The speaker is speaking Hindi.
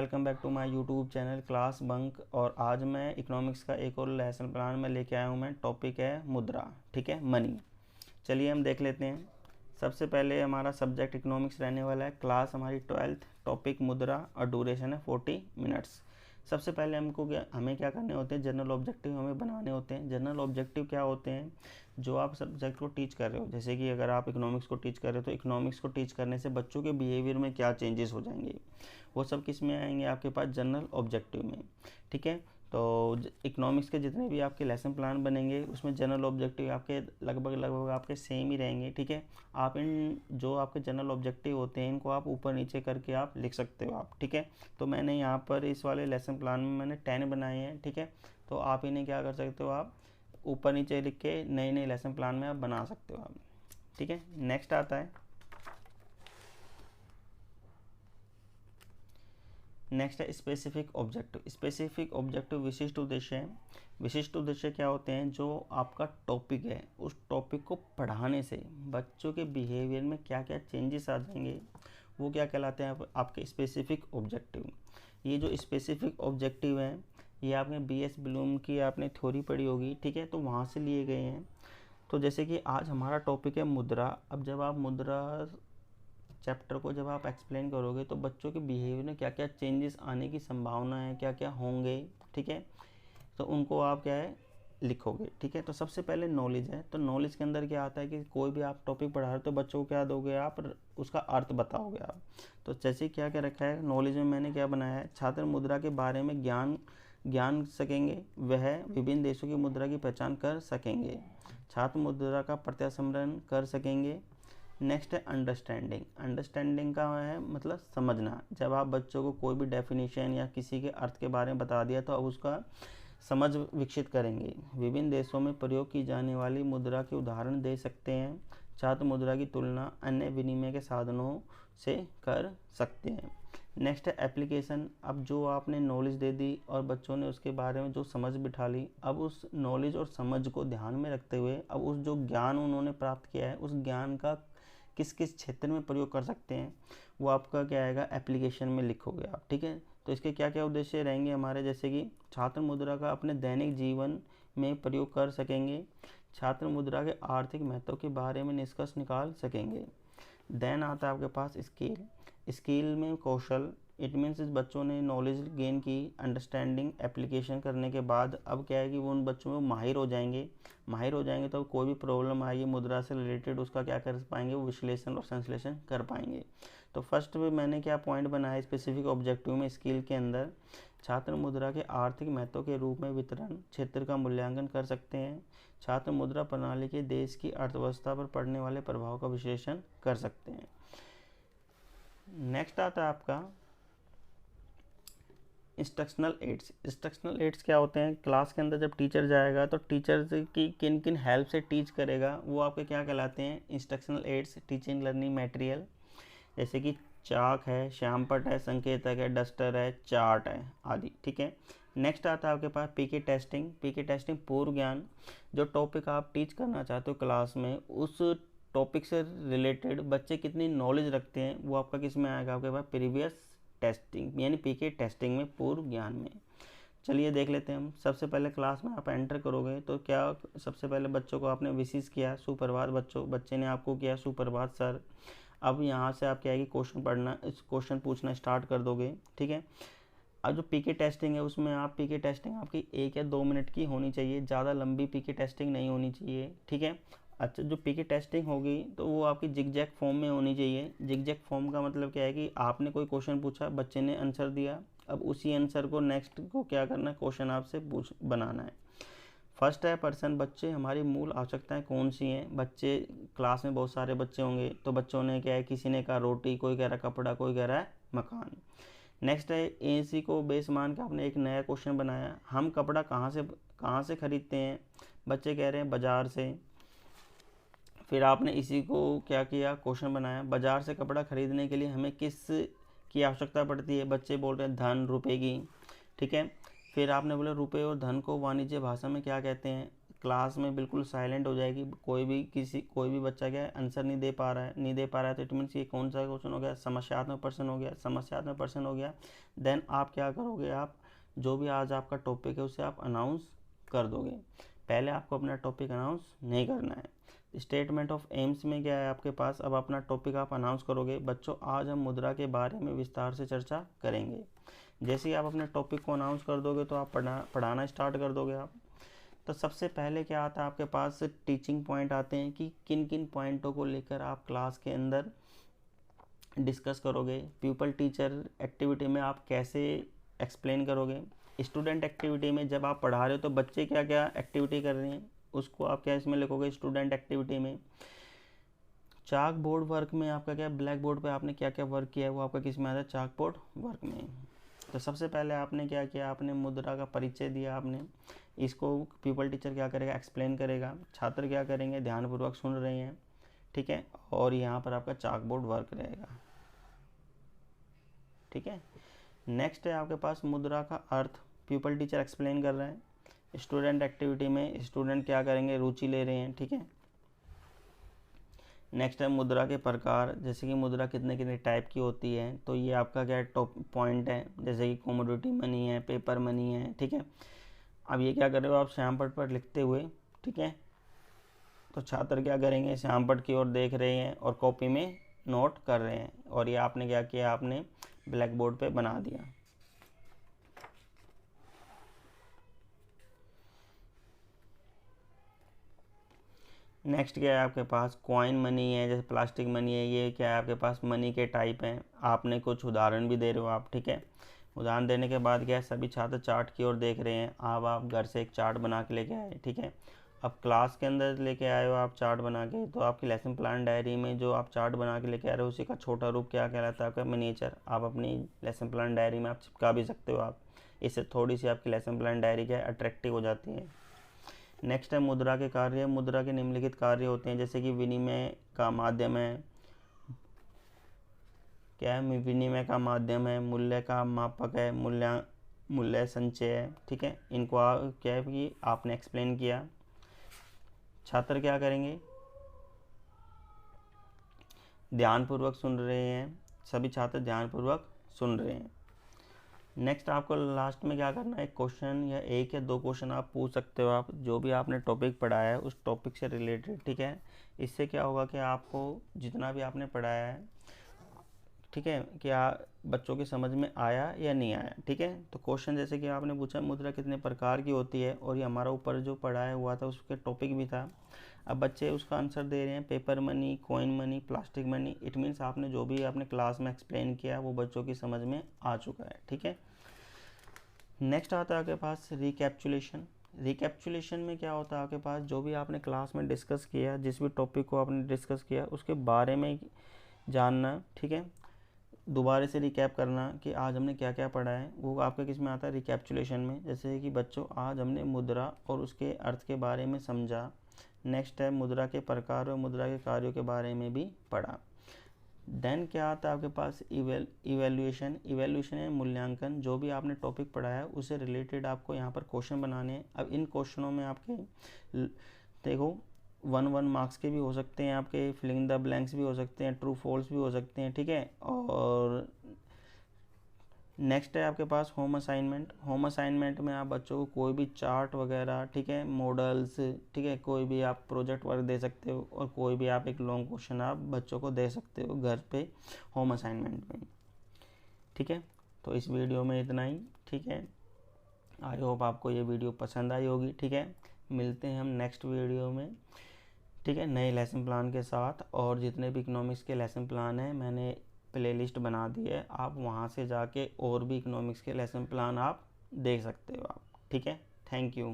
Welcome back to my YouTube channel class bunk. और आज मैं इकोनॉमिक्स का एक और लेसन प्लान में लेके आया हूँ। मैं टॉपिक है मुद्रा, ठीक है, मनी। चलिए हम देख लेते हैं। सबसे पहले हमारा सब्जेक्ट इकोनॉमिक्स रहने वाला है, क्लास हमारी 12th, टॉपिक मुद्रा और ड्यूरेशन है 40 मिनट्स। सबसे पहले हमें क्या करने होते हैं, जनरल ऑब्जेक्टिव हमें बनाने होते हैं। जनरल ऑब्जेक्टिव क्या होते हैं, जो आप सब्जेक्ट को टीच कर रहे हो। जैसे कि अगर आप इकोनॉमिक्स को टीच कर रहे हो तो इकोनॉमिक्स को टीच करने से बच्चों के बिहेवियर में क्या चेंजेस हो जाएंगे, वो सब किस में आएंगे, आपके पास जनरल ऑब्जेक्टिव में। ठीक है, तो इकोनॉमिक्स के जितने भी आपके लेसन प्लान बनेंगे उसमें जनरल ऑब्जेक्टिव आपके लगभग आपके सेम ही रहेंगे। ठीक है, आप इन जो आपके जनरल ऑब्जेक्टिव होते हैं इनको आप ऊपर नीचे करके आप लिख सकते हो आप। ठीक है, तो मैंने यहाँ पर इस वाले लेसन प्लान में मैंने 10 बनाए हैं। ठीक है, तो आप इन्हें क्या कर सकते हो, आप ऊपर नीचे लिख के नए नए लेसन प्लान में आप बना सकते हो आप। ठीक है, नेक्स्ट आता है, नेक्स्ट है स्पेसिफिक ऑब्जेक्टिव। स्पेसिफिक ऑब्जेक्टिव विशिष्ट उद्देश्य है। विशिष्ट उद्देश्य क्या होते हैं, जो आपका टॉपिक है उस टॉपिक को पढ़ाने से बच्चों के बिहेवियर में क्या क्या चेंजेस आ जाएंगे, वो क्या कहलाते हैं आपके स्पेसिफिक ऑब्जेक्टिव। ये जो स्पेसिफिक ऑब्जेक्टिव हैं ये आपने BS ब्लूम की आपने थ्योरी पढ़ी होगी। ठीक है, तो वहाँ से लिए गए हैं। तो जैसे कि आज हमारा टॉपिक है मुद्रा। अब जब आप मुद्रा चैप्टर को जब आप एक्सप्लेन करोगे तो बच्चों के बिहेवियर में क्या क्या चेंजेस आने की संभावना है, क्या क्या होंगे। ठीक है, तो उनको आप क्या है लिखोगे। ठीक है, तो सबसे पहले नॉलेज है। तो नॉलेज के अंदर क्या आता है कि कोई भी आप टॉपिक पढ़ा रहे हो तो बच्चों को क्या दोगे आप, उसका अर्थ बताओगे आप। तो जैसे क्या क्या रखा है नॉलेज में, मैंने क्या बनाया है, छात्र मुद्रा के बारे में ज्ञान सकेंगे, वह विभिन्न देशों की मुद्रा की पहचान कर सकेंगे, छात्र मुद्रा का प्रत्यास्मरण कर सकेंगे। नेक्स्ट है अंडरस्टैंडिंग। अंडरस्टैंडिंग का है मतलब समझना। जब आप बच्चों को कोई भी डेफिनेशन या किसी के अर्थ के बारे में बता दिया तो अब उसका समझ विकसित करेंगे। विभिन्न देशों में प्रयोग की जाने वाली मुद्रा के उदाहरण दे सकते हैं, छात्र मुद्रा की तुलना अन्य विनिमय के साधनों से कर सकते हैं। नेक्स्ट है एप्लीकेशन। अब जो आपने नॉलेज दे दी और बच्चों ने उसके बारे में जो समझ बिठा ली, अब उस नॉलेज और समझ को ध्यान में रखते हुए अब उस जो ज्ञान उन्होंने प्राप्त किया है उस ज्ञान का किस किस क्षेत्र में प्रयोग कर सकते हैं वो आपका क्या आएगा, एप्लीकेशन में लिखोगे आप। ठीक है, तो इसके क्या क्या उद्देश्य रहेंगे हमारे, जैसे कि छात्र मुद्रा का अपने दैनिक जीवन में प्रयोग कर सकेंगे, छात्र मुद्रा के आर्थिक महत्व के बारे में निष्कर्ष निकाल सकेंगे। देन आता है आपके पास स्किल। स्किल में कौशल, इट मीन्स इस बच्चों ने नॉलेज गेन की, अंडरस्टैंडिंग एप्लीकेशन करने के बाद अब क्या है कि वो उन बच्चों में माहिर हो जाएंगे तो कोई भी प्रॉब्लम आएगी मुद्रा से रिलेटेड उसका क्या कर पाएंगे, वो विश्लेषण और संश्लेषण कर पाएंगे। तो फर्स्ट में मैंने क्या पॉइंट बनाया स्पेसिफिक ऑब्जेक्टिव में, स्किल के अंदर छात्र मुद्रा के आर्थिक महत्व के रूप में वितरण क्षेत्र का मूल्यांकन कर सकते हैं, छात्र मुद्रा प्रणाली के देश की अर्थव्यवस्था पर पड़ने वाले प्रभाव का विश्लेषण कर सकते हैं। नेक्स्ट आता है आपका इंस्ट्रक्शनल एड्स। इंस्ट्रक्शनल एड्स क्या होते हैं, क्लास के अंदर जब टीचर जाएगा तो टीचर की किन किन हेल्प से टीच करेगा वो आपके क्या कहलाते हैं, instructional aids, teaching learning material. जैसे कि चाक है, श्यामपट है, संकेतक है, डस्टर है, चार्ट है आदि। ठीक है, नेक्स्ट आता है आपके पास पीके टेस्टिंग। पीके टेस्टिंग पूर्व ज्ञान, जो टॉपिक आप टीच करना चाहते हो क्लास में उस टॉपिक से रिलेटेड बच्चे कितनी नॉलेज रखते हैं वो आपका किस में आएगा, आपके पास प्रीवियस टेस्टिंग यानी पीके टेस्टिंग में, पूर्व ज्ञान में। चलिए देख लेते हैं हम। सबसे पहले क्लास में आप एंटर करोगे तो क्या सबसे पहले बच्चों को आपने विशेष किया सुप्रभात, बच्चे ने आपको किया सुप्रभात सर। अब यहाँ से आप क्या है कि क्वेश्चन पूछना स्टार्ट कर दोगे। ठीक है, अब जो पीके टेस्टिंग है उसमें आप पीके टेस्टिंग आपकी 1 या 2 मिनट की होनी चाहिए, ज़्यादा लंबी पीके टेस्टिंग नहीं होनी चाहिए। ठीक है, अच्छा जो पीके टेस्टिंग होगी तो वो आपकी जिगजैग फॉर्म में होनी चाहिए। जिगजैग फॉर्म का मतलब क्या है कि आपने कोई क्वेश्चन पूछा, बच्चे ने आंसर दिया, अब उसी आंसर को नेक्स्ट को क्या करना है, क्वेश्चन आपसे बनाना है। फर्स्ट है पर्सन, बच्चे हमारी मूल आवश्यकताएं कौन सी हैं। बच्चे क्लास में बहुत सारे बच्चे होंगे तो बच्चों ने क्या है, किसी ने कहा रोटी, कोई कह रहा कपड़ा, कोई कह रहा है मकान। नेक्स्ट है AC को बेस मान के आपने एक नया क्वेश्चन बनाया, हम कपड़ा कहाँ से खरीदते हैं, बच्चे कह रहे हैं बाज़ार से। फिर आपने इसी को क्या किया, क्वेश्चन बनाया, बाज़ार से कपड़ा खरीदने के लिए हमें किस की आवश्यकता पड़ती है, बच्चे बोल रहे हैं धन, रुपए की। ठीक है, फिर आपने बोला रुपए और धन को वाणिज्य भाषा में क्या कहते हैं, क्लास में बिल्कुल साइलेंट हो जाएगी, कोई भी बच्चा क्या है आंसर नहीं दे पा रहा है तो इट मीन्स ये कौन सा क्वेश्चन हो गया, समस्यात्मक प्रश्न हो गया। देन आप क्या करोगे, आप जो भी आज आपका टॉपिक है उसे आप अनाउंस कर दोगे। पहले आपको अपना टॉपिक अनाउंस नहीं करना है। स्टेटमेंट ऑफ एम्स में क्या है आपके पास, अब अपना टॉपिक आप अनाउंस करोगे। बच्चों, आज हम मुद्रा के बारे में विस्तार से चर्चा करेंगे। जैसे ही आप अपने टॉपिक को अनाउंस कर दोगे तो आप पढ़ाना स्टार्ट कर दोगे आप। तो सबसे पहले क्या आता है आपके पास, टीचिंग पॉइंट आते हैं कि किन किन पॉइंटों को लेकर आप क्लास के अंदर डिस्कस करोगे। पीपल टीचर एक्टिविटी में आप कैसे एक्सप्लेन करोगे। स्टूडेंट एक्टिविटी में जब आप पढ़ा रहे हो तो बच्चे क्या क्या एक्टिविटी कर रहे हैं उसको आप क्या इसमें लिखोगे स्टूडेंट एक्टिविटी में। चाक बोर्ड वर्क में आपका क्या, ब्लैक बोर्ड पे आपने क्या क्या वर्क किया है वो आपका किस में आता है, चाक बोर्ड वर्क में। तो सबसे पहले आपने क्या किया, आपने मुद्रा का परिचय दिया आपने। इसको पीपल टीचर क्या करेगा, एक्सप्लेन करेगा। छात्र क्या करेंगे, ध्यानपूर्वक सुन रहे हैं, ठीक है। और यहाँ पर आपका चाक बोर्ड वर्क रहेगा, ठीक है। नेक्स्ट है आपके पास मुद्रा का अर्थ, पीपल टीचर एक्सप्लेन कर रहे हैं। स्टूडेंट एक्टिविटी में स्टूडेंट क्या करेंगे, रुचि ले रहे हैं, ठीक है। नेक्स्ट है मुद्रा के प्रकार, जैसे कि मुद्रा कितने कितने टाइप की होती है, तो ये आपका क्या टॉप पॉइंट है। जैसे कि कमोडिटी मनी है, पेपर मनी है, ठीक है। अब ये क्या कर रहे हो आप, श्यामपट्ट पर लिखते हुए, ठीक है। तो छात्र क्या करेंगे, श्यामपट्ट की ओर देख रहे हैं और कॉपी में नोट कर रहे हैं। और ये आपने क्या किया, आपने ब्लैक बोर्ड पे बना दिया। नेक्स्ट क्या है आपके पास, कॉइन मनी है, जैसे प्लास्टिक मनी है। ये क्या है आपके पास, मनी के टाइप हैं। आपने कुछ उदाहरण भी दे रहे हो आप, ठीक है। उदाहरण देने के बाद क्या है, सभी छात्र चार्ट की ओर देख रहे हैं। अब आप घर से एक चार्ट बना के लेके आए, ठीक है। अब क्लास के अंदर लेके आए हो आप चार्ट बना के, तो आपकी लेसन प्लान डायरी में जो आप चार्ट बना के लेके आ रहे हो उसी का छोटा रूप क्या कहलाता है आपका, मिनिएचर। आप अपनी लेसन प्लान डायरी में आप चिपका भी सकते हो आप। इससे थोड़ी सी आपकी लेसन प्लान डायरी क्या है, अट्रैक्टिव हो जाती है। नेक्स्ट है मुद्रा के कार्य। मुद्रा के निम्नलिखित कार्य होते हैं, जैसे कि विनिमय का माध्यम है, क्या है, विनिमय का माध्यम है, मूल्य का मापक है, मूल्य संचय है, ठीक है। इनको क्या है कि आपने एक्सप्लेन किया। छात्र क्या करेंगे, ध्यानपूर्वक सुन रहे हैं, सभी छात्र ध्यानपूर्वक सुन रहे हैं। नेक्स्ट आपको लास्ट में क्या करना है, एक क्वेश्चन या एक या दो क्वेश्चन आप पूछ सकते हो आप, जो भी आपने टॉपिक पढ़ाया है उस टॉपिक से रिलेटेड, ठीक है। इससे क्या होगा कि आपको जितना भी आपने पढ़ाया है, ठीक है, क्या बच्चों की समझ में आया या नहीं आया, ठीक है। तो क्वेश्चन जैसे कि आपने पूछा मुद्रा कितने प्रकार की होती है, और ये हमारा ऊपर जो पढ़ाया हुआ था उसके टॉपिक भी था। अब बच्चे उसका आंसर दे रहे हैं, paper money, coin money, plastic money. It means आपने जो भी आपने क्लास में एक्सप्लेन किया वो बच्चों की समझ में आ चुका है, ठीक है। नेक्स्ट आता है आपके पास रिकैप्चुलेशन। रिकैप्चुलेशन में क्या होता है आपके पास, जो भी आपने क्लास में डिस्कस किया, जिस भी टॉपिक को आपने डिस्कस किया उसके बारे में जानना, ठीक है। दोबारा से रिकैप करना कि आज हमने क्या क्या पढ़ा है, वो आपका किस में आता है, रिकैप्चुलेशन में। जैसे कि बच्चों आज हमने मुद्रा और उसके अर्थ के बारे में समझा। नेक्स्ट है मुद्रा के प्रकार और मुद्रा के कार्यों के बारे में भी पढ़ा। देन क्या आता है आपके पास, इवेल्यूएशन है मूल्यांकन। जो भी आपने टॉपिक पढ़ा है उससे रिलेटेड आपको यहाँ पर क्वेश्चन बनाने हैं। अब इन क्वेश्चनों में आपके देखो 1 मार्क्स के भी हो सकते हैं, आपके फिलिंग द ब्लैंक्स भी हो सकते हैं, ट्रू फॉल्स भी हो सकते हैं, ठीक है। और नेक्स्ट है आपके पास होम असाइनमेंट। होम असाइनमेंट में आप बच्चों को कोई भी चार्ट वगैरह, ठीक है, मॉडल्स, ठीक है, कोई भी आप प्रोजेक्ट वर्क दे सकते हो, और कोई भी आप एक लॉन्ग क्वेश्चन आप बच्चों को दे सकते हो घर पे होम असाइनमेंट में, ठीक है। तो इस वीडियो में इतना ही, ठीक है। आई होप आपको ये वीडियो पसंद आई होगी, ठीक है। मिलते हैं हम नेक्स्ट वीडियो में, ठीक है, नए लेसन प्लान के साथ। और जितने भी इकोनॉमिक्स के लेसन प्लान हैं मैंने प्लेलिस्ट बना दी है, आप वहाँ से जाके और भी इकोनॉमिक्स के लेसन प्लान आप देख सकते हो आप, ठीक है। Thank you.